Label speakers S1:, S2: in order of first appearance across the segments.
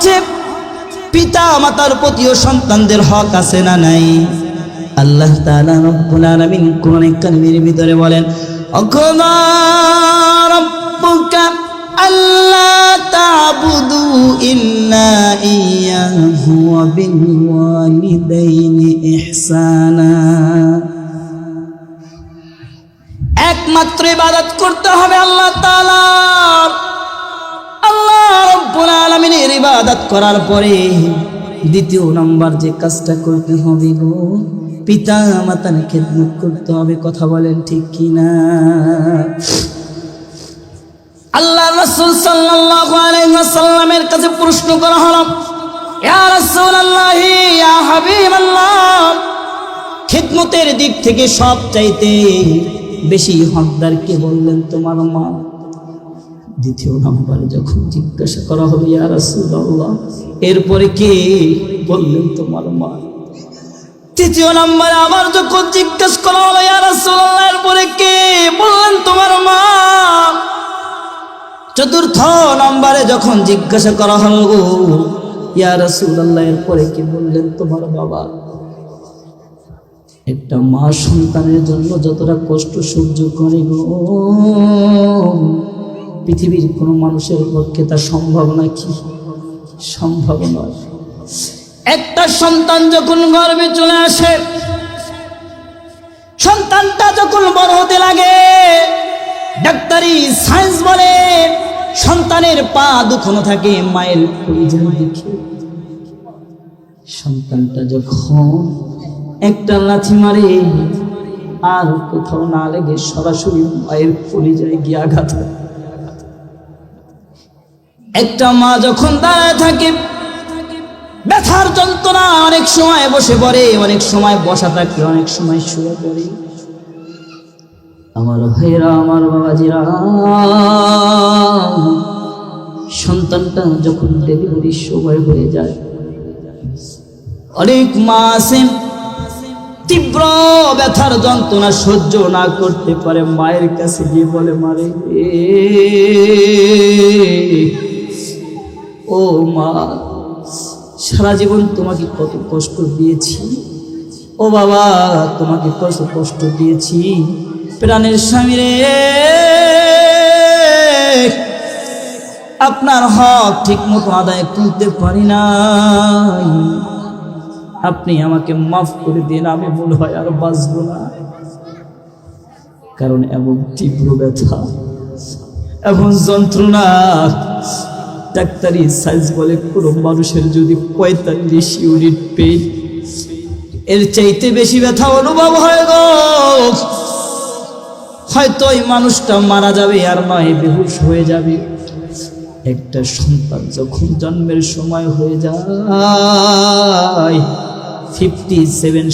S1: আছে, পিতা মাতার প্রতিও সন্তানদের হক আছে না নাই? আল্লাহ তাআলা রব্বুল আলামিন কোরআনে কারীমের ভিতরে বলেন, অকযা রাব্বুকা আল্লা তা'বুদু ইল্লা ইয়্যাহু ওয়া বিল ওয়ালিদাইনি ইহসানা। একমাত্র ইবাদত করতে হবে আল্লাহ তাআলার। আল্লাহ রব্বুল আলামিনের ইবাদত করার পরে দ্বিতীয় নাম্বার যে কাজটা করতে হবে গো, পিতা মাতার খেদমত করতে হবে। কথা বলেন ঠিক কিনা? আল্লাহ রাসূল সাল্লাল্লাহু আলাইহি ওয়াসাল্লামের কাছে প্রশ্ন করা হলো, ইয়া রাসূলুল্লাহ, ইয়া হাবিবাল্লাহ, খেদমতের দিক থেকে সবচাইতে বেশি হকদার কে? বললেন তোমার মা। দ্বিতীয় নম্বরে যখন জিজ্ঞাসা করা হলো, ইয়া রাসূলুল্লাহ, এরপরে কে? বললেন তোমার মা। তৃতীয় নম্বরে আবার যখন জিজ্ঞাসা করা হলো, ইয়া রাসূলুল্লাহ, এরপরে কে? বললেন তোমার মা। চতুর্থ নম্বরে যখন জিজ্ঞাসা করা হলো, ইয়া রাসূলুল্লাহ, এরপরে কে? বললেন তোমার বাবা। একটা মা সন্তানের জন্য যতটা কষ্ট সহ্য করে গো, পৃথিবীর কোনো মানুষের পক্ষে তা সম্ভব নাকি? সম্ভব নয়। একটা সন্তান যখন গর্ভে চলে আসে, সন্তানটা যখন বড় হতে লাগে, ডাক্তারি সায়েন্স বলে সন্তানের পা দুখানো থাকে মায়ের কলিজার দিকে। সন্তানটা যখন একটা লাথি মারে আর কোথাও না লেগে সরাসরি মায়ের কলিজায় গিয়ে আঘাত করে। একটা মা যখন দাঁড়ায় থাকে, ব্যথার যন্ত্রণা অনেক সময় বসে পড়ে, অনেক সময় বসা থাকে, অনেক সময় শুয়ে পড়ে। আমার ভাইরা, আমার বাবাজিরা, সন্তানটা যখন ডেলিভারির সময় হয়ে যায়, অনেক মা আছে তীব্র ব্যথার যন্ত্রণা সহ্য না করতে পারে, মায়ের কাছে গিয়ে বলে, মারে ও মা, সারা জীবন তোমাকে কত কষ্ট দিয়েছি, ও বাবা তোমাকে কত কষ্ট দিয়েছি, প্রাণের স্বামী রে, আপনার হক ঠিক মতো আদায় করতে পারি নাই, আপনি আমাকে মাফ করে দিন, আমি মনে হয় আর বাঁচব না। কারণ এমন তীব্র ব্যথা, এমন যন্ত্রণা, ডাক্তারি সায়েন্স বলে কোনো মানুষের যদি 45 ইউনিট পেইন এর চাইতে বেশি ব্যথা অনুভব হয় গো, হয়তো এই মানুষটা মারা যাবে, আর নয় বেহুশ হয়ে যাবে। একটা সন্তান যখন জন্মের সময় হয়ে যায়, 57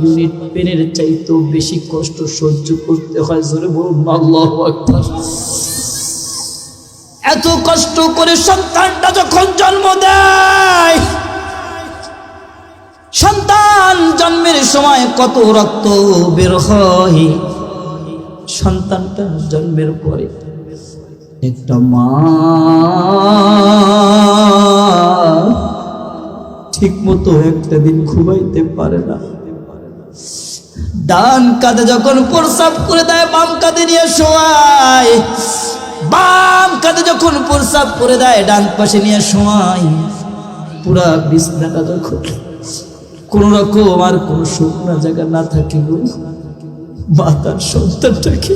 S1: ইউনিট পেনের চাইতেও বেশি কষ্ট সহ্য করতে হয়। জোরে বলুন আল্লাহু আকবার। এত কষ্ট করে সন্তানটা যখন জন্ম দেয়, সন্তান জন্মের সময় কত রক্ত বের হয়, সন্তানটা জন্মের পরে একটা মা ঠিক মতো একটা দিন ঘুমাইতে পারে না। ডান কাঁধে যখন প্রস্রাব করে দেয়, বাম কাঁধে নিয়ে শোয়ায়, বাম কাঁধে যখন প্রস্রাব করে দেয়, ডান পাশে নিয়ে শোয়ায়। পুরা বিছনাটা যখন কোন রকম আর কোন শুকনো জায়গা না থাকে গো, মা তার সন্তানটাকে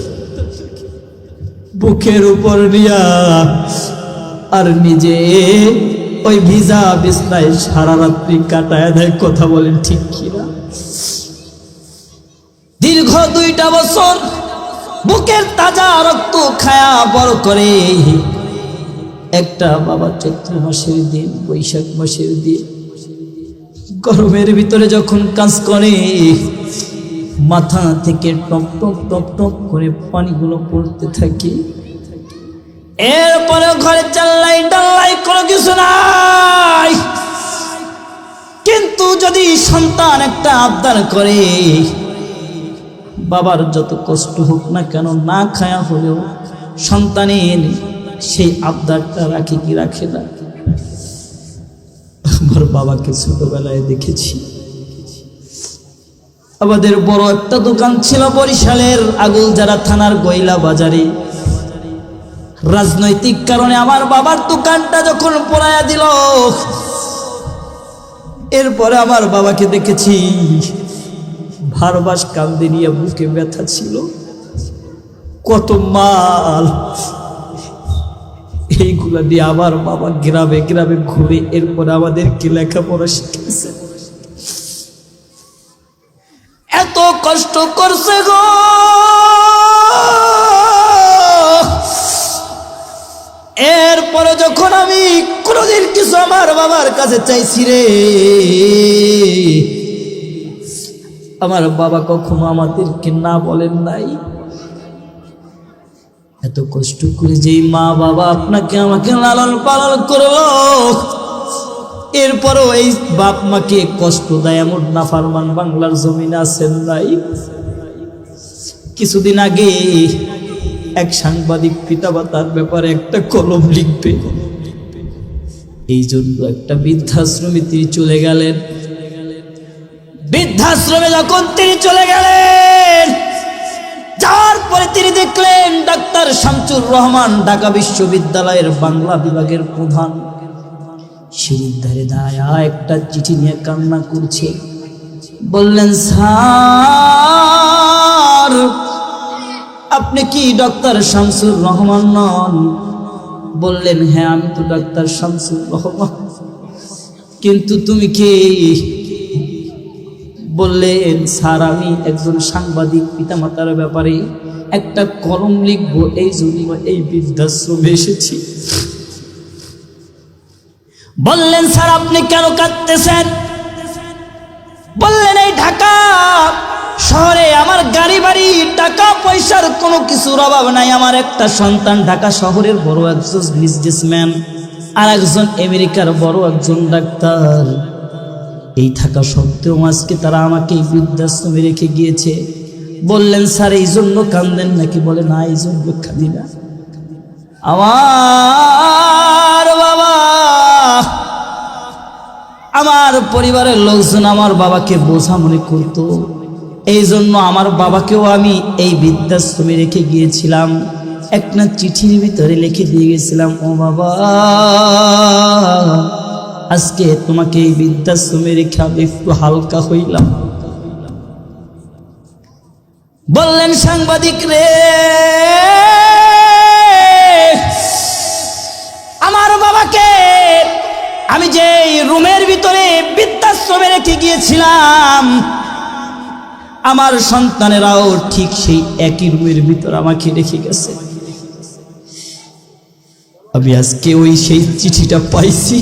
S1: বুকের উপর নিয়া আর নিজে ওই ভিজা বিছনায় সারা রাত্রি কাটায় দেয়। কথা বলেন ঠিক কিনা? দীর্ঘ 2টা বছর বুকের তাজা রক্ত খায়া বড় করে একটা বাবা চৈত্র মাসের দিন, বৈশাখ মাসের দিন, গরমের ভিতরে যখন কাজ করে, মাথা থেকে টপ টপ টপ টপ করে পানিগুলো পড়তে থাকে। এরপরে ঘরে চাল্লাই ডাল্লাই কোনো কিছু নাই, কিন্তু যদি সন্তান একটা আবদার করে, বাবার যত কষ্ট হোক না কেন, না খায়া হলেও সন্তানের সেই আবদারটা রাখে কি রাখে না? আমার বাবাকে ছোটবেলায় দেখেছি। আমাদের বড় একটা দোকান ছিল বরিশালের আগুলজারা থানার গয়লা বাজারে। রাজনৈতিক কারণে আমার বাবার দোকানটা যখন পোড়ায়া দিল, এরপরে আমার বাবাকে দেখেছি ভারবাস কান্দে নিয়ে, বুকে ব্যথা ছিল, কত মাল। এইগুলা দিয়ে আমার বাবা গ্রামে গ্রামে ঘুরে এরপরে আমাদেরকে লেখাপড়া শিখেছে। এত কষ্ট করছে গো, এরপরে যখন আমি কোনদিন কিছু আমার বাবার কাছে চাইছি রে, আমার বাবা কখনো আমাদেরকে না বলেন নাই। এত কষ্ট করে যেই মা বাবা আপনাকে আমাকে লালন পালন করলো, এরপরও এই বাপ মাকে কষ্ট দেয় এমন নাফরমান বাংলার জমিনে আছেন নাই। কিছুদিন আগে এক সাংবাদিক পিতামাতার ব্যাপারে একটা কলম লিখবে, এই জন্য একটা বৃদ্ধাশ্রমে তিনি চলে গেলেন। বৃদ্ধাশ্রমে যখন তিনি চলে গেলেন, যাওয়ার পরে তিনি দেখলেন ডাক্তার শামসুর রহমান ঢাকা বিশ্ববিদ্যালয়ের বাংলা বিভাগের প্রধান সিঁড়ির ধারে দাঁড়ায় একটা চিঠি নিয়ে কান্না করছে। বললেন, স্যার আপনি কি ডাক্তার শামসুর রহমান নন? বললেন, হ্যাঁ আমি তো ডাক্তার শামসুর রহমান। কিন্তু তুমি কে? বললেন, স্যার আমি একজন সাংবাদিক, পিতামাতার ব্যাপারে একটা কলম লিখবো, এই জন্য এই বৃদ্ধাশ্রমে এসেছি। বললেন, স্যার আপনি কেন কাঁদতেছেন? বললেন, এই ঢাকা শহরে আমার গাড়ি বাড়ি টাকা পয়সার কোনো কিছুর অভাব নাই। আমার একটা সন্তান ঢাকা শহরের বড় একজন বিজনেসম্যান, আর একজন আমেরিকার বড় একজন ডাক্তার। এই থাকা সত্ত্বেও আজকে তারা আমাকে বৃদ্ধাশ্রমে রেখে গিয়েছে। বললেন, স্যার এই জন্য কান্দেন নাকি? বলে, না এই জন্য কাঁদি না। আমার বাবা, আমার পরিবারের লোকজন আমার বাবাকে বোঝা মনে করত, এই জন্য আমার বাবাকেও আমি এই বৃদ্ধাশ্রমে রেখে গিয়েছিলাম। একটা চিঠির ভিতরে লিখে দিয়ে গেছিলাম, ও বাবা আজকে তোমাকে এই বৃদ্ধাশ্রমে রেখে আমি একটু হালকা হইলাম। বললেন, সাংবাদিক রে, আমার বাবাকে আমি যে রুমের ভিতরে বৃদ্ধাশ্রমে রেখে গিয়েছিলাম, আমার সন্তানেরাও ঠিক সেই একই রুমের ভিতর আমাকে রেখে গেছে। আমি আজকে ওই সেই চিঠিটা পাইছি,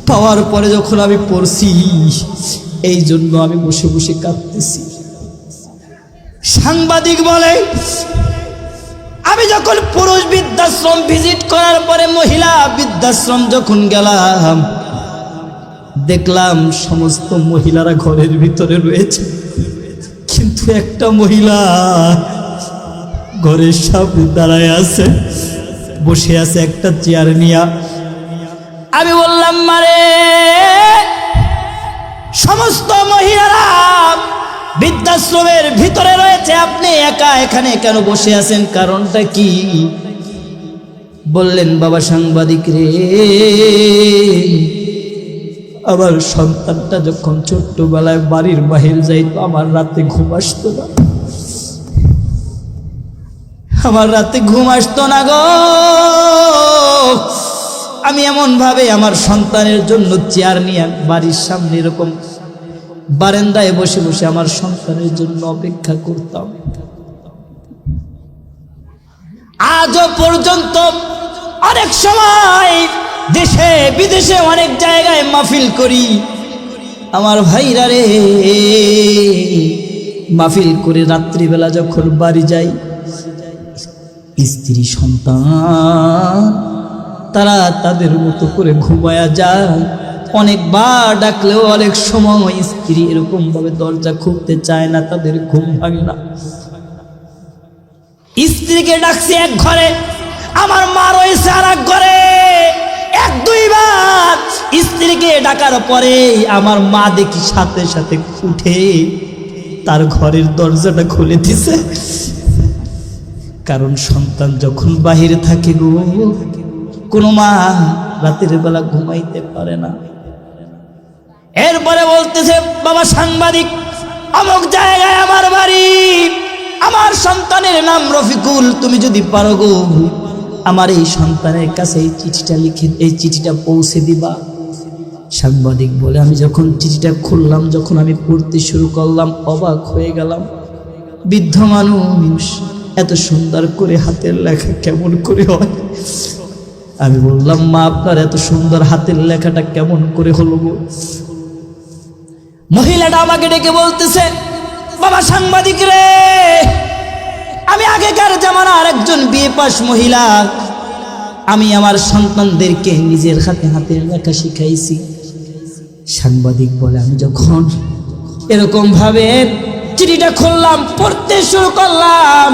S1: পাওয়ার পরে যখন আমি পড়ছি, এই জন্য আমি বসে বসে কাঁদতেছি। সাংবাদিক বলে, আমি যখন পুরুষ বৃদ্ধাশ্রম ভিজিট করার পরে মহিলা বৃদ্ধাশ্রম যখন গেলাম, দেখলাম সমস্ত মহিলারা ঘরের ভিতরে রয়েছে, কিন্তু একটা মহিলা ঘরের সামনে দাঁড়ায় আছে, বসে আছে একটা চেয়ার নিয়া। আমি বললাম, মারে সমস্ত মহিলারা বৃদ্ধাশ্রমের ভিতরে রয়েছে, আপনি একা এখানে কেন বসে আছেন, কারণটা কি? বললেন, বাবা সাংবাদিক রে, আমার সন্তানটা যখন ছোট্টবেলায় বাড়ির বাহির যাইতো, আমার রাতে ঘুম আসতো না, আমার রাতে ঘুম আসতো না গো। আমি এমন ভাবে আমার সন্তানের জন্য চেয়ার নিয়ে বাড়ির সামনে এরকম বারান্দায় বসে বসে আমার সন্তানের জন্য অপেক্ষা করতাম। আজও পর্যন্ত অনেক সময় দেশে বিদেশে অনেক জায়গায় মাহফিল করি, আমার ভাইরা রে, মাহফিল করে রাত্রিবেলা যখন বাড়ি যাই, স্ত্রী সন্তান তারা তাদের মতো করে ঘুমায়া যায়। অনেকবার ডাকলেও অনেক সময় স্ত্রী এরকম ভাবে দরজা খুলতে চায় না, তাদের ঘুম ভাঙে না। স্ত্রীকে ডাকছি এক ঘরে, আমার মা রয়েছে আর এক ঘরে। এক দুইবার স্ত্রীকে দিয়ে ডাকার পরে আমার মা দেখি সাথে সাথে উঠে তার ঘরের দরজাটা খুলে দিছে। কারণ সন্তান যখন বাহিরে থাকে গো, কোনো মা রাতের বেলা ঘুমাইতে পারে না। এরপরে বলতেছে, বাবা সাংবাদিক, অমুক জায়গায় আমার বাড়ি, আমার সন্তানের নাম রফিকুল, তুমি যদি পারো গো আমার এই সন্তানের কাছে এই চিঠিটা লিখে এই চিঠিটা পৌঁছে দিবা। সাংবাদিক বলে, আমি যখন চিঠিটা খুললাম, যখন আমি পড়তে শুরু করলাম, অবাক হয়ে গেলাম। বৃদ্ধ মানুষ, এত সুন্দর করে হাতের লেখা কেমন করে হয়? আমি বললাম, মা আপনার এত সুন্দর হাতের লেখাটা কেমন করে হলো গো? মহিলাটা আমাকে ডেকে বলতেছে, বাবা সাংবাদিক রে, আমি আগেকার জামানার একজন বিয়ে পাস মহিলা, আমি আমার সন্তানদেরকে নিজের হাতে হাতের লেখা শিখাইছি। সাংবাদিক বলে, আমি যখন এরকম ভাবে চিঠিটা খুললাম, পড়তে শুরু করলাম,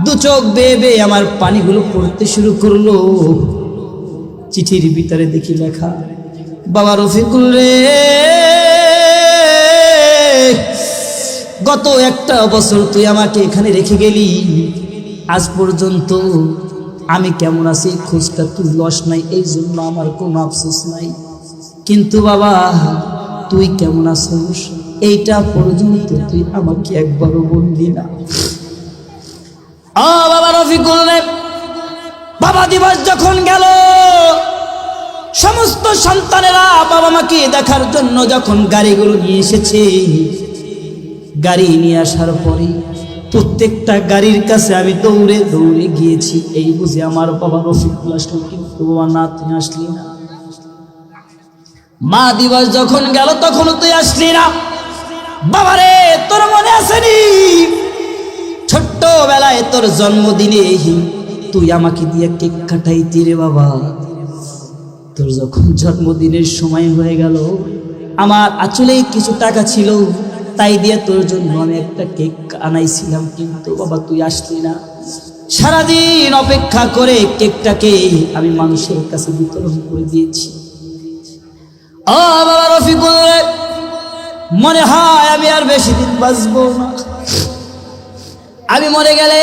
S1: দু চোখ বেয়ে বেয়ে আমার পানিগুলো পড়তে শুরু করলো। চিঠির ভিতরে দেখি লেখা, বাবা রফিকুল রে, গত একটা বছর তুই আমাকে এখানে রেখে গেলি, আজ পর্যন্ত আমি কেমন আছি খোঁজটা তুই লস নাই, এই জন্য আমার কোনো আফসোস নাই। কিন্তু বাবা তুই কেমন আছিস এইটা পর্যন্ত তুই আমাকে একবারও বললি না। বাবা রফিকুল রে, বাবা দিবস যখন গেল, সমস্ত সন্তানেরা বাবা মাকে দেখার জন্য যখন গাড়িগুলো নিয়ে এসেছে, গাড়ি নিয়ে আসার পরে প্রত্যেকটা গাড়ির কাছে আমি দৌড়ে দৌড়ে গিয়েছি। এই বুঝে আমার বাবা রফিকুল আসলো, কিন্তু বাবা না, তুই আসলি না। মা দিবস যখন গেল, তখন তুই আসলি না। বাবারে, তোর মনে আসেনি ছোট্টবেলায় তোর জন্মদিনে তুই আমাকে দিয়ে কেক কাটাইতি রে বাবা? তোর যখন জন্মদিনের সময় হয়ে গেল, আমার আঁচলে কিছু টাকা ছিল, তাই দিয়ে তোর জন্য আমি একটা কেক আনাইছিলাম, কিন্তু বাবা তুই আসলি না। সারাদিন অপেক্ষা করে কেকটাকে আমি মানুষের কাছে বিতরণ করে দিয়েছি। বাবা রফিকুল, মনে হয় আমি আর বেশি দিন বাঁচবো না। আমি মরে গেলে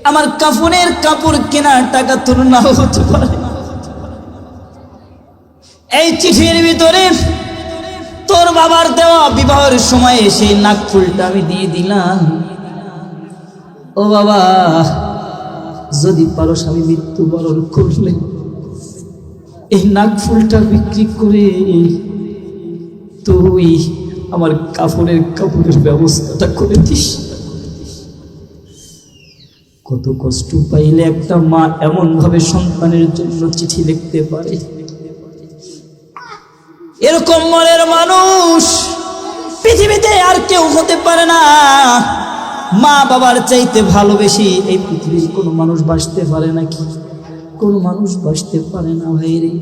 S1: আমার কাফনের কাপড় কেনার টাকা তোর নাও হতে পারে। এই চিঠির ভিতরে তোর বাবার দেওয়া বিবাহের সময় সেই নাকফুলটা আমি দিয়ে দিলাম। ও বাবা, যদি পারো আমি মৃত্যুবরণ করলে এই নাকফুলটা বিক্রি করে তুই আমার কাপড়ের ব্যবস্থাটা করে দিস। কত কষ্ট পাইলে একটা মা এমন ভাবে সন্তানের জন্য চিঠি লিখতে পারে? এরকম মনের মানুষ পৃথিবীতে আর কেউ হতে পারে না। মা বাবার চাইতে ভালোবেসে এই পৃথিবীর কোনো মানুষ বাঁচতে পারে নাকি? কোনো মানুষ বাঁচতে পারে না ভাইরে।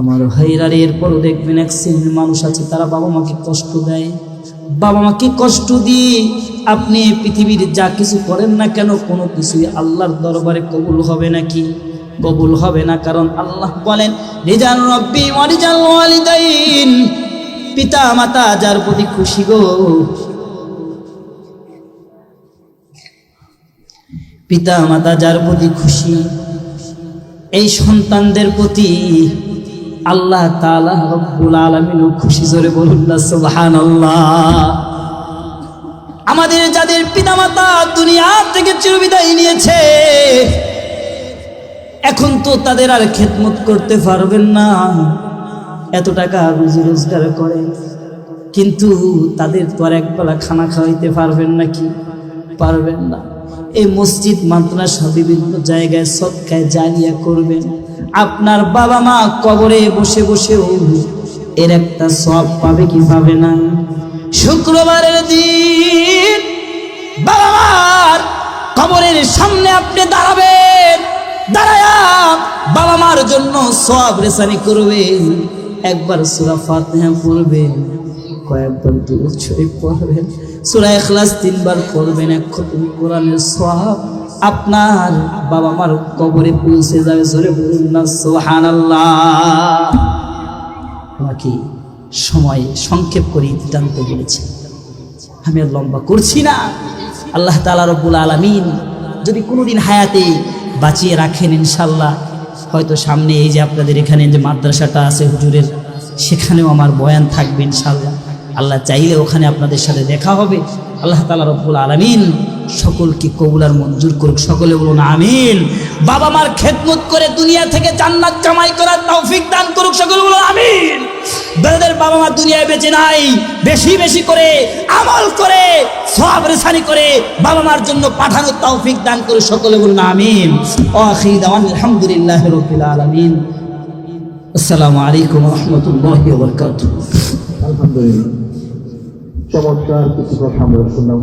S1: আমার ভাইরা, এরপরও দেখবেন এক শ্রেণীর মানুষ আছে, তারা বাবা মাকে কষ্ট দেয়। বাবা মাকে কষ্ট দিয়ে আপনি পৃথিবীর যা কিছু করেন না কেন, কোনো কিছুই আল্লাহর দরবারে কবুল হবে নাকি? কবুল হবে না। কারণ আল্লাহ বলেন, রিজাল রব্বি ওয়া রিজাল ওয়ালিদাইন, পিতা মাতা যার প্রতি খুশি গো, পিতা মাতা যার প্রতি খুশি, এই সন্তানদের প্রতি আল্লাহ তাআলা রব্বুল আলামিনও খুশি। জোরে বলুন না সুবহানাল্লাহ। আমাদের যাদের পিতামাতা দুনিয়া থেকে চিরবিদায় নিয়েছে, এখন তো তাদের আর খেদমত করতে পারবেন না। এত টাকা রুজি রোজগার করেন, কিন্তু তাদের তো আর একবেলা খানা খাওয়াইতে পারবেন নাকি? পারবেন না। এই মসজিদ মাদ্রাসা বিভিন্ন জায়গায় সদকায়ে জারিয়া করবেন। আপনার বাবা মা কবরে বসে বসেও এর একটা সওয়াব পাবে কি পাবে না? শুক্রবারের দিন বাবা মার কবরের সামনে আপনি দাঁড়াবেন, দাঁড়ায়া বাবা মার জন্য সওয়াব রেসানি করবেন। একবার সূরা ফাতিহা পড়বেন, কয়েকবার দুরূদ শরীফ পড়বেন, সূরা ইখলাস 3 বার পড়বেন, এক খতম কোরআনের সওয়াব আপনার বাবা মার কবরে পৌঁছে যাবে। জোরে বলুন না সুবহানাল্লাহ। আমাকে সময় সংক্ষেপ করে জানতে বলেছি, আমি আর লম্বা করছি না। আল্লাহ তাআলা রব্বুল আলামিন যদি কোনোদিন হায়াতে বাঁচিয়ে রাখেন, ইনশাল্লাহ হয়তো সামনে এই যে আপনাদের এখানে যে মাদ্রাসাটা আছে হুজুরের, সেখানেও আমার বয়ান থাকবে ইনশাল্লাহ। আল্লাহ চাইলে ওখানে আপনাদের সাথে দেখা হবে। আল্লাহ তাআলা রব্বুল আলামিন সকলকে কবুল আর মঞ্জুর করুক। সকলে বলুন আমিন। বাবা মার খেদমত করে দুনিয়া থেকে জান্নাত কামাই করার তৌফিক দান করুক। সকলে বলুন আমিন। যাদের বাবা মা দুনিয়ায় বেঁচে নাই, বেশি বেশি করে আমল করে সওয়াব রেসানি করে বাবা মার জন্য পাঠানোর তৌফিক দান করুক। সকলে বলুন আমিন। আখির দাওয়ানা আলহামদুলিল্লাহি রাব্বিল আলামিন। আসসালামু আলাইকুম ওয়া রাহমাতুল্লাহি ওয়া বারাকাতুহু।
S2: আলহামদুলিল্লাহ, চমৎকার কিছু কথা আমরা শুনলাম।